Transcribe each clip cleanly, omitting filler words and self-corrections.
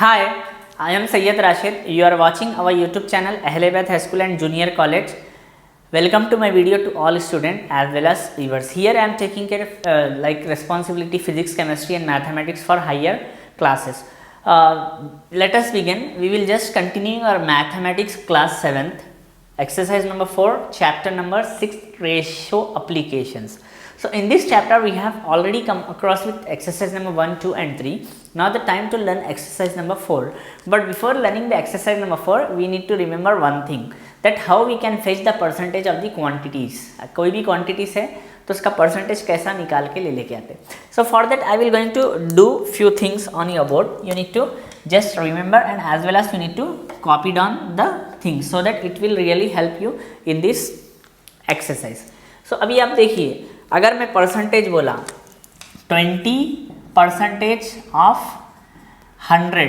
Hi, I am Sayyid Rashid. You are watching our YouTube channel Ahle-Bayt High School and Junior College. Welcome to my video to all students as well as viewers. Here I am taking care of responsibility physics, chemistry and mathematics for higher classes. Let us begin. We will just continue our mathematics class 7th, exercise number 4, chapter number 6, ratio applications. So in this chapter we have already come across with exercise number 1, 2 and 3. Now the time to learn exercise number 4. But before learning the exercise number 4, we need to remember one thing, that how we can fetch the percentage of the quantities. कोई भी quantities है तो उसका percentage कैसा निकाल के लेके आते. So for that I will going to do few things on your board. You need to just remember and as well as you need to copy down the things so that it will really help you in this exercise. So अभी आप देखिए, अगर मैं percentage बोला 20% of 100,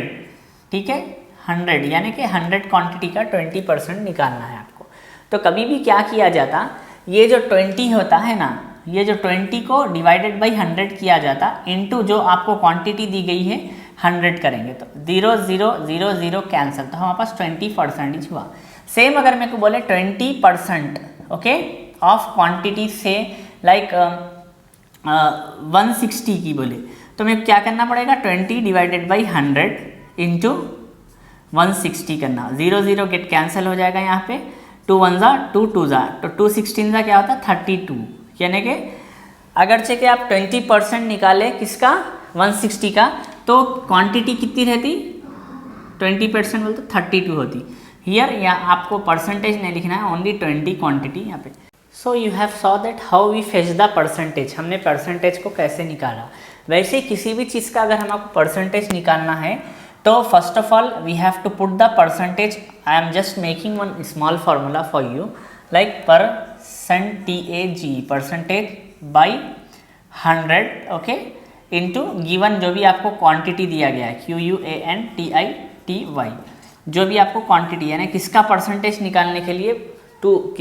ठीक है, 100 यानी कि 100 क्वांटिटी का 20% निकालना है आपको. तो कभी भी क्या किया जाता, ये जो 20 होता है ना, ये जो 20 को डिवाइडेड बाई 100 किया जाता इनटू जो आपको क्वांटिटी दी गई है 100 करेंगे तो 0 0 0 0 कैंसिल, तो हमारे पास 20% हुआ. सेम अगर मेरे को बोले 20% ओके ऑफ क्वांटिटी से लाइक 160 की बोले तो मेरे को क्या करना पड़ेगा, 20 डिवाइडेड बाई 100 इंटू 160 करना. 0 0 गेट कैंसिल हो जाएगा यहाँ पे, 2 1 ज़ा 2 2 ज़ा तो 2 16 ज़ा क्या होता है 32. यानी कि अगरचे कि आप 20% निकाले किसका 160 का तो क्वांटिटी कितनी रहती 20% बोलते 32 होती. हियर या आपको परसेंटेज नहीं लिखना है, ओनली 20 क्वांटिटी यहाँ पे. So you have saw that how we fetch the percentage, हमने परसेंटेज को कैसे निकाला. वैसे किसी भी चीज़ का अगर हमको परसेंटेज निकालना है तो first of all we have to put the percentage. I am just making one small formula for you, like percentage percentage by 100 okay into given जो भी आपको क्वांटिटी दिया गया है QUANTITY, जो भी आपको क्वांटिटी यानी किसका परसेंटेज निकालने के लिए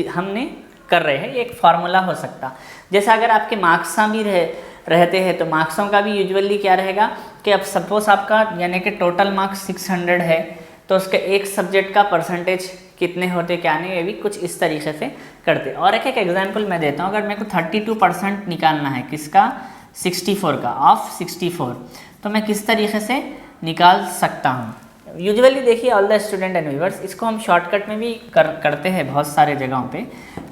हमने कर रहे हैं, ये एक फार्मूला हो सकता. जैसा अगर आपके मार्क्स भी रहते हैं तो मार्क्सों का भी यूजुअली क्या रहेगा कि अब सपोज आपका यानी कि टोटल मार्क्स 600 है तो उसके एक सब्जेक्ट का परसेंटेज कितने होते क्या नहीं, ये भी कुछ इस तरीके से करते. और एक एग्जांपल मैं देता हूँ, अगर मेरे को 32% निकालना है किसका 64 का ऑफ 64 तो मैं किस तरीके से निकाल सकता हूँ. यूजुअली देखिए all the student and viewers, इसको हम शॉर्टकट में भी करते हैं बहुत सारे जगहों पे.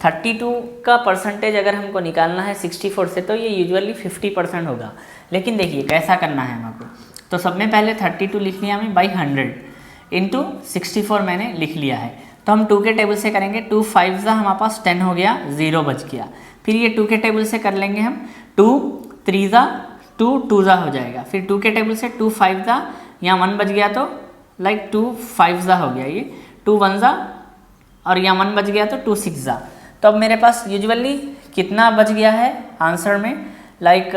32 का परसेंटेज अगर हमको निकालना है 64 से तो ये यूजुअली 50% होगा. लेकिन देखिए कैसा करना है हमको, तो सब में पहले 32 लिख लिया हमें बाई 100 इंटू 64 मैंने लिख लिया है. तो हम 2 के टेबल से करेंगे, 2 5 ज़ा हमारे पास 10 हो गया, 0 बच गया. फिर ये 2 के टेबल से कर लेंगे हम, 2 3 ज़ा 2 2 ज़ा हो जाएगा. फिर 2 के टेबल से 2 5 ज़ा यहाँ 1 बच गया तो लाइक 2 5 ज़ा हो गया, ये 2 1 ज़ा और यहाँ 1 बच गया तो 2 6 ज़ा. तो अब मेरे पास यूजुअली कितना बच गया है आंसर में, लाइक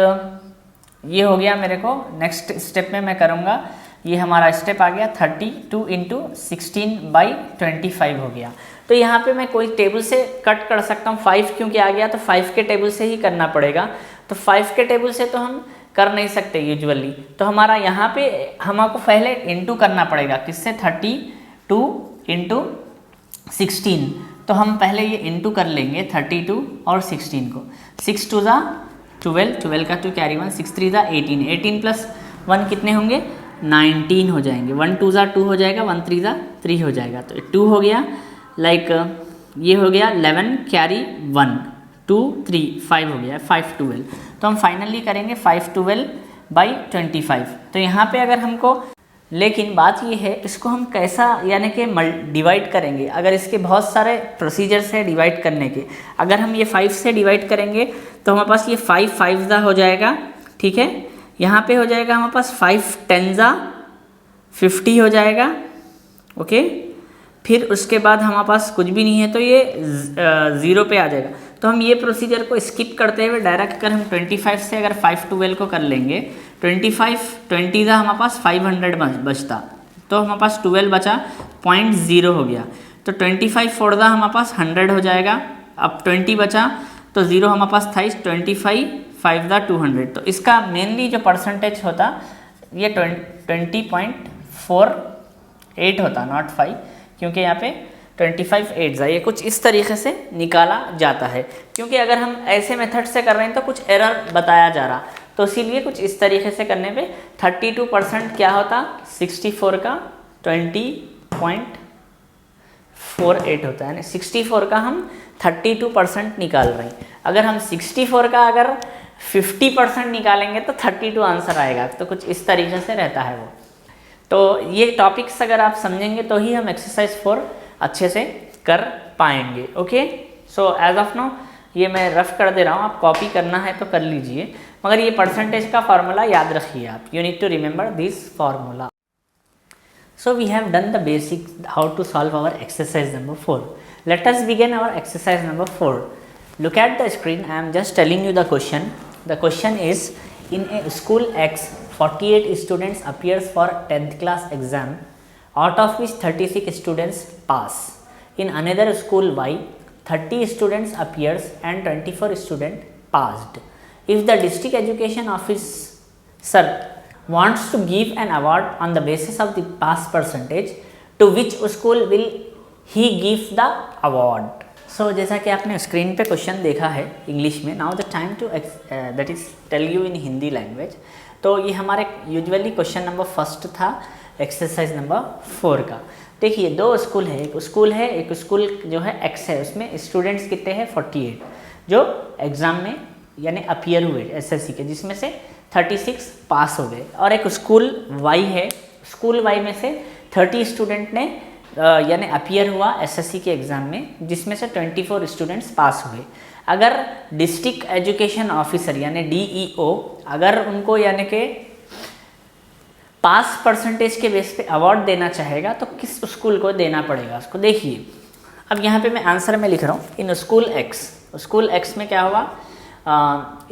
ये हो गया मेरे को. नेक्स्ट स्टेप में मैं करूँगा, ये हमारा स्टेप आ गया 32 इंटू 16/25 हो गया. तो यहाँ पे मैं कोई टेबल से कट कर सकता हूँ, 5 क्योंकि आ गया तो 5 के टेबल से ही करना पड़ेगा. तो 5 के टेबल से तो हम कर नहीं सकते यूजुअली, तो हमारा यहाँ पे हमको पहले इंटू करना पड़ेगा किससे 32 इंटू 16. तो हम पहले ये इंटू कर लेंगे 32 और 16 को. 6 2 ज़ा 12, 12 का 2 कैरी 1, 6 3 ज़ा 18, 18 प्लस 1 कितने होंगे 19 हो जाएंगे. 1 2 ज़ा 2 हो जाएगा, 1 3 ज़ा 3 हो जाएगा तो 2 हो गया. लाइक ये हो गया 11 कैरी 1 2 3 5 हो गया, 5 12. तो हम फाइनली करेंगे 5 12/25. तो यहाँ पे अगर हमको, लेकिन बात ये है इसको हम कैसा यानी कि डिवाइड करेंगे. अगर इसके बहुत सारे प्रोसीजर्स है डिवाइड करने के. अगर हम ये 5 से डिवाइड करेंगे तो हमारे पास ये 5 5 ज़ा हो जाएगा, ठीक है. यहाँ पे हो जाएगा हमारे पास 5 10 ज़ा 50 हो जाएगा ओके. फिर उसके बाद हमारे पास कुछ भी नहीं है तो ये 0 पे आ जाएगा. तो हम ये प्रोसीजर को स्किप करते हुए डायरेक्ट अगर हम 25 से अगर 5 12 को कर लेंगे, 25 20 था हमारे पास 500 बचता तो हमारे पास 12 बचा 0.0 हो गया. तो 25 4 दा हमारे पास 100 हो जाएगा. अब 20 बचा तो 0 हमारे पास था 25 5 दा 200. तो इसका मेनली जो परसेंटेज होता ये 20.5 4 8 होता, नॉट 5, क्योंकि यहाँ पे 25 8 ये कुछ इस तरीके से निकाला जाता है। क्योंकि अगर हम ऐसे मेथड से कर रहे हैं तो कुछ एरर बताया जा रहा, तो इसीलिए कुछ इस तरीके से करने पे 32% क्या होता, 64 का 20.48 होता है ना, 64 का हम 32% निकाल रहे हैं। अगर हम 64 का अगर 50% निकालेंगे तो 32 आंसर आएगा। तो कुछ इस तरीके से रहता है वो। तो ये टॉपिक्स अगर आप समझेंगे तो ही हम एक्सरसाइज 4 अच्छे से कर पाएंगे। Okay, so as of now ये मैं रफ कर दे रहा हूँ, आप कॉपी करना है तो कर लीजिए, मगर ये परसेंटेज का फार्मूला याद रखिए आप। You need to remember this formula. So we have done the basic how to solve our exercise number 4. Let us begin our exercise number 4. Look at the screen. I am just telling you the question. The question is, in a school X, 48 students appears for 10th class exam, out of which 36 students pass. In another school Y, 30 students appears and 24 students passed. If the district education officer wants to give an award on the basis of the pass percentage, to which school will he give the award? So जैसा कि आपने screen पे question देखा है English में, now the time to that is tell you in Hindi language. तो ये हमारे यूजुअली क्वेश्चन नंबर फर्स्ट था एक्सरसाइज नंबर 4 का। देखिए दो स्कूल है, एक स्कूल जो है एक्स है, उसमें स्टूडेंट्स कितने हैं 48 जो एग्ज़ाम में यानी अपियर हुए एसएससी के, जिसमें से 36 पास हो गए। और एक स्कूल वाई है, स्कूल वाई में से 30 स्टूडेंट ने यानी अपियर हुआ एसएससी के एग्ज़ाम में, जिसमें से 24 स्टूडेंट्स पास हुए। अगर डिस्ट्रिक्ट एजुकेशन ऑफिसर यानी डीईओ अगर उनको यानी कि पास परसेंटेज के बेस पे अवार्ड देना चाहेगा तो किस स्कूल को देना पड़ेगा उसको। देखिए अब यहाँ पे मैं आंसर में लिख रहा हूँ, इन स्कूल एक्स में क्या हुआ,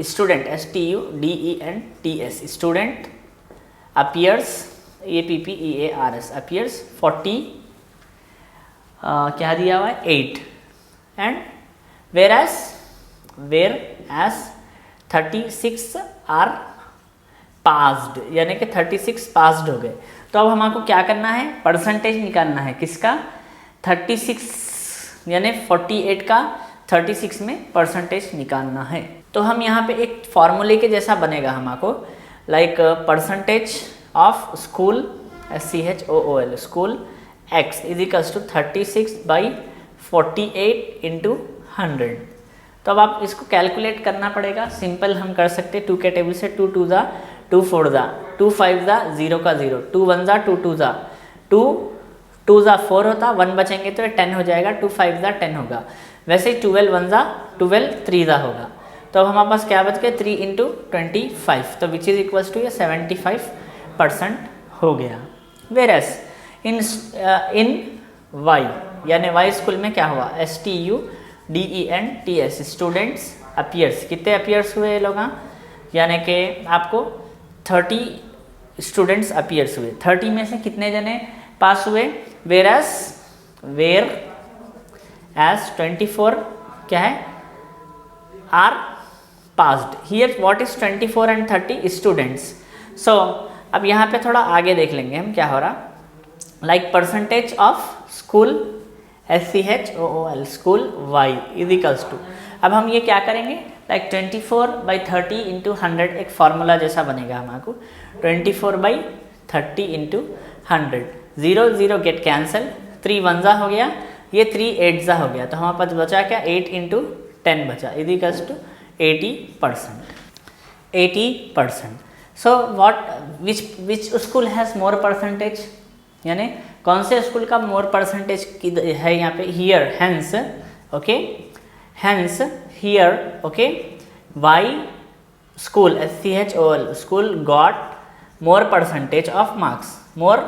student STUDENTS student appears APPEARS appears 40 क्या दिया हुआ है 8 and where as 36 are passed यानी कि 36 पास्ड हो गए। तो अब हमको क्या करना है, परसेंटेज निकालना है किसका, 36 यानी 48 का 36 में परसेंटेज निकालना है। तो हम यहाँ पे एक फॉर्मूले के जैसा बनेगा हमको, like percentage of school SCHOOL school X is equals to 36/48 into 100। तो अब आप इसको कैलकुलेट करना पड़ेगा, सिंपल हम कर सकते हैं 2 के टेबल से, 2 2 ज़ा 2 4 ज़ा 2 5 ज़ा 0 का 0, 2 1 ज़ा 2 2 ज़ा 2 2 ज़ा 4 होता, 1 बचेंगे तो 10 हो जाएगा, 2 5 ज़ा 10 होगा। वैसे ही 12 1 ज़ा 12 3 ज़ा होगा। तो अब हमारे पास क्या बच गया 3 इंटू 25, तो विच इज़ इक्वल्स टू ये 75% हो गया। वेरस इन वाई यानी वाई स्कूल में क्या हुआ, STUDENTS स्टूडेंट्स अपीयर्स, कितने अपीयर्स हुए ये लोग, यानी कि आपको 30 स्टूडेंट्स अपीयर्स हुए, 30 में से कितने जने पास हुए, वेर एज 24 क्या है are passed. Here what is 24 and 30 students. So अब यहाँ पे थोड़ा आगे देख लेंगे हम क्या हो रहा, like percentage of school SCHOOL school Y is equals to, अब हम ये क्या करेंगे, लाइक 24/30 इंटू 100 एक फार्मूला जैसा बनेगा हमको, 24/30 इंटू 100, 0 0 गेट कैंसिल, 3 1 ज़ा हो गया, ये 3 8 ज़ा हो गया, तो हमारे पास बचा क्या 8 इंटू 10 बचा, is equals to 80%। So what which school has more percentage, यानी कौन से स्कूल का मोर परसेंटेज है यहाँ पे, here hence okay, hence here okay Y school SCHOOL school got more percentage of marks, more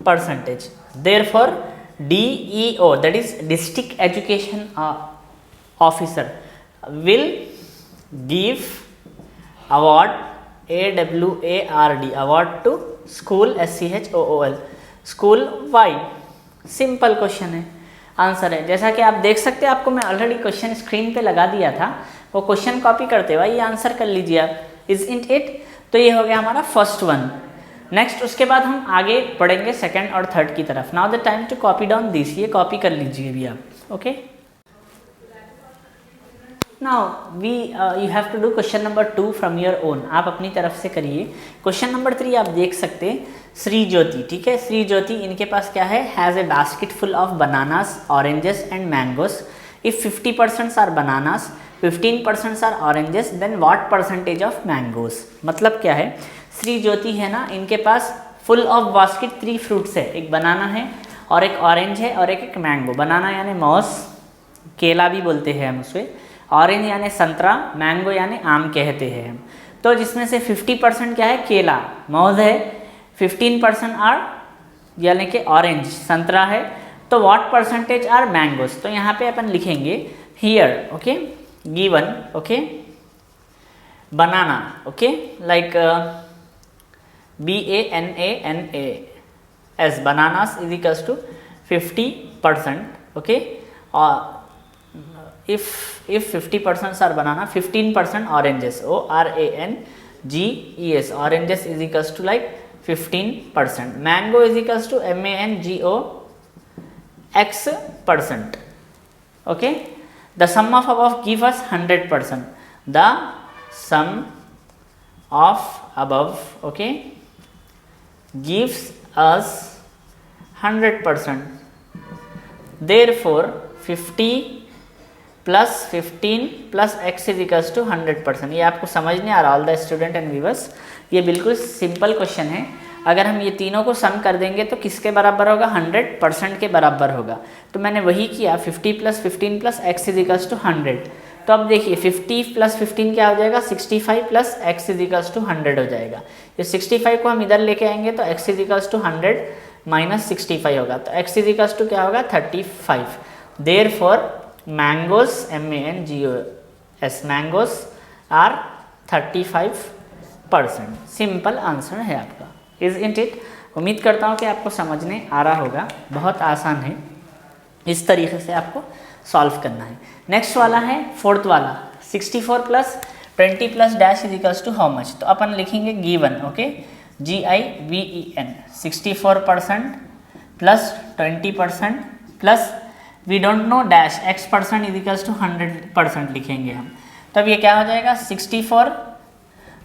percentage, therefore DEO that is district education officer will give award AWARD award to school SCHOOL school Y। Simple question है, answer है। जैसा कि आप देख सकते हैं, आपको मैं ऑलरेडी क्वेश्चन स्क्रीन पे लगा दिया था, वो क्वेश्चन कॉपी करते हुए ये आंसर कर लीजिए आप, इज इंट इट। तो ये हो गया हमारा फर्स्ट वन। नेक्स्ट उसके बाद हम आगे बढ़ेंगे सेकंड और थर्ड की तरफ। Now the time to copy down this, ये कॉपी कर लीजिए भी आप, okay. Now we you have to do question number 2 from your own, आप अपनी तरफ से करिए। क्वेश्चन नंबर 3 आप देख सकते हैं, श्री ज्योति, ठीक है, श्री ज्योति इनके पास क्या है, has a basket full of bananas, oranges and mangoes. If 50% are bananas, 15% are oranges, then what percentage of mangoes. मतलब क्या है, श्री ज्योति है ना, इनके पास फुल ऑफ बास्केट 3 फ्रूट्स है, एक बनाना है और एक ऑरेंज है और एक मैंगो। बनाना यानी मौस, केला भी बोलते हैं हम उसे, ऑरेंज यानी संतरा, मैंगो यानी आम कहते हैं हम। तो जिसमें से 50% क्या है, केला मौज है, 15% आर यानी कि ऑरेंज संतरा है, तो व्हाट परसेंटेज आर मैंगोस। तो यहाँ पे अपन लिखेंगे here, okay, given, okay, banana, okay, like BANANAS, bananas is equals to 50%, okay, or if 50% are banana, 15% oranges, ORANGES, oranges is equals to like 15%, mango is equals to MANGOX%, okay. The sum of above give us 100%, the sum of above, okay, gives us 100%, therefore 50 plus 15 plus x is equals to 100%। ये आपको समझ नहीं आ रहा all the student and viewers, ये बिल्कुल simple question है। अगर हम ये तीनों को सम कर देंगे तो किसके बराबर होगा, 100% के बराबर होगा। तो मैंने वही किया, 50 plus 15 plus x is equals to 100। तो अब देखिए 50 plus 15 क्या हो जाएगा, 65 plus x is equals to 100 हो जाएगा। ये 65 को हम इधर लेके आएंगे तो x is equals to 100 minus 65 होगा, तो x is equals to क्या होगा, 35। Therefore mangoes, MANGOS, mangoes are 35%। Simple answer है आपका, isn't it? उम्मीद करता हूँ कि आपको समझने आ रहा होगा, बहुत आसान है, इस तरीके से आपको सॉल्व करना है। नेक्स्ट वाला है फोर्थ वाला, 64 plus 20 plus dash is equals to how much. तो अपन लिखेंगे given, okay, GIVEN, 64% plus 20% plus we don't know dash x% is equals to 100% लिखेंगे हम। तब ये क्या हो जाएगा, 64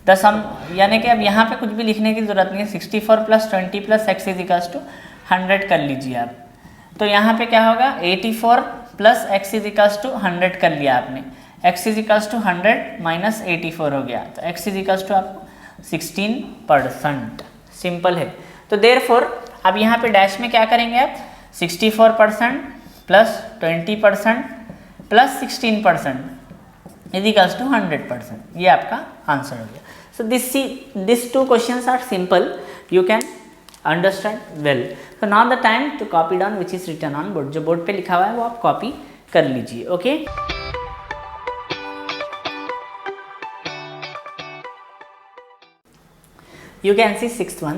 द सम, यानी कि अब यहाँ पे कुछ भी लिखने की जरूरत नहीं है, 64 plus 20 plus x is equals to 100 कर लीजिए आप। तो यहाँ पे क्या होगा, 84 plus x is equals to 100 कर लिया आपने, x is equals to 100 minus 84 हो गया, तो x इज इक्वल्स टू आपको 16%। सिंपल है। तो देयरफॉर अब यहाँ पे डैश में क्या करेंगे आप, 64% plus 20% plus 16% is equals to 100%, ये आपका आंसर हो गया। So this 2 questions are simple, you can understand well. So now the time to copy down which is written on board, जो बोर्ड पे लिखा हुआ है वो आप कॉपी कर लीजिए, okay. You can see 6th one,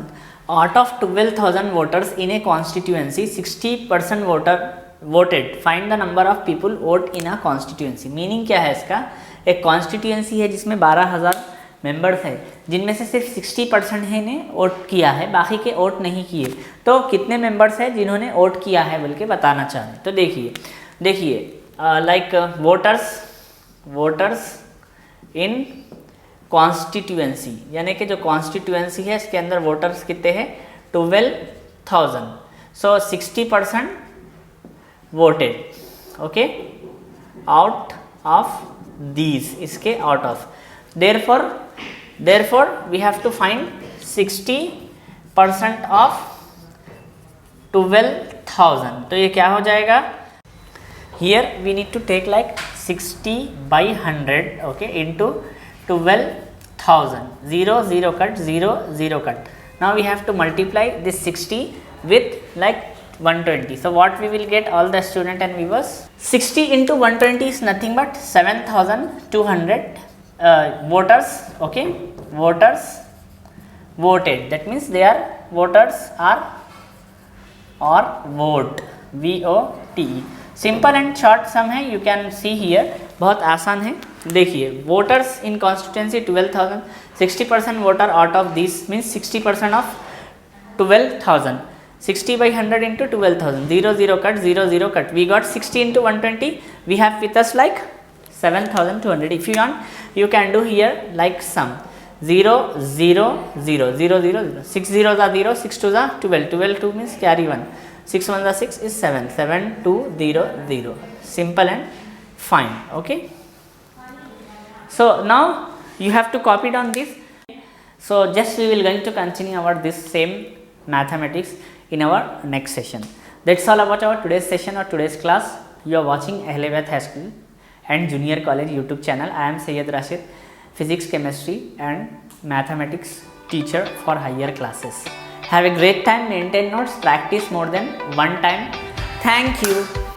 out of 12,000 voters in a constituency, 60% voter voted, find the number of people vote in a constituency। Meaning क्या है इसका, एक कॉन्स्टिट्यूएंसी है जिसमें 12,000 मेंबर्स है, जिनमें से सिर्फ 60% है ने वोट किया है, बाकी के वोट नहीं किए। तो कितने मेंबर्स है जिन्होंने वोट किया है बोल के बताना चाह रहे हैं। तो देखिए लाइक वोटर्स इन कॉन्स्टिट्यूएंसी, यानी कि जो कॉन्स्टिट्यूएंसी है इसके अंदर वोटर्स कितने हैं, 12,000। So 60% voted, okay, out of these, इसके out of, therefore we have to find 60% of 12,000। तो ये क्या हो जाएगा, here we need to take like 60 by 100, okay, into 12,000, 0 0 cut, 0 0 cut। now we have to multiply this 60 with like 120। so what we will get, all the student and viewers, 60 into 120 is nothing but 7,200 voters, okay, voters voted, that means they are voters are or vote, VOTE। Simple and short sum है, you can see here, बहुत आसान है। देखिए voters in constituency 12,000, 60% voter out of this means 60% of 12,000. 60 by 100 into 12,000. 0 0 cut, 0 0 cut. We got 60 into 120. We have with us like 7,200. If you want, you can do here like sum. 0 0 0 0 0 0. 6 zeros are 0, 6 twos are 12. 12 2 means carry 1. 6 ones are 6 is 7. 7 2 0 0. Simple and fine. Okay. So now you have to copy down this. So just we will going to continue our this same mathematics in our next session. That's all about our today's session or today's class. You are watching Ahliyabath High School and Junior College YouTube channel. I am Syed Rashid, physics, chemistry and mathematics teacher for higher classes. Have a great time, maintain notes, practice more than one time. Thank you.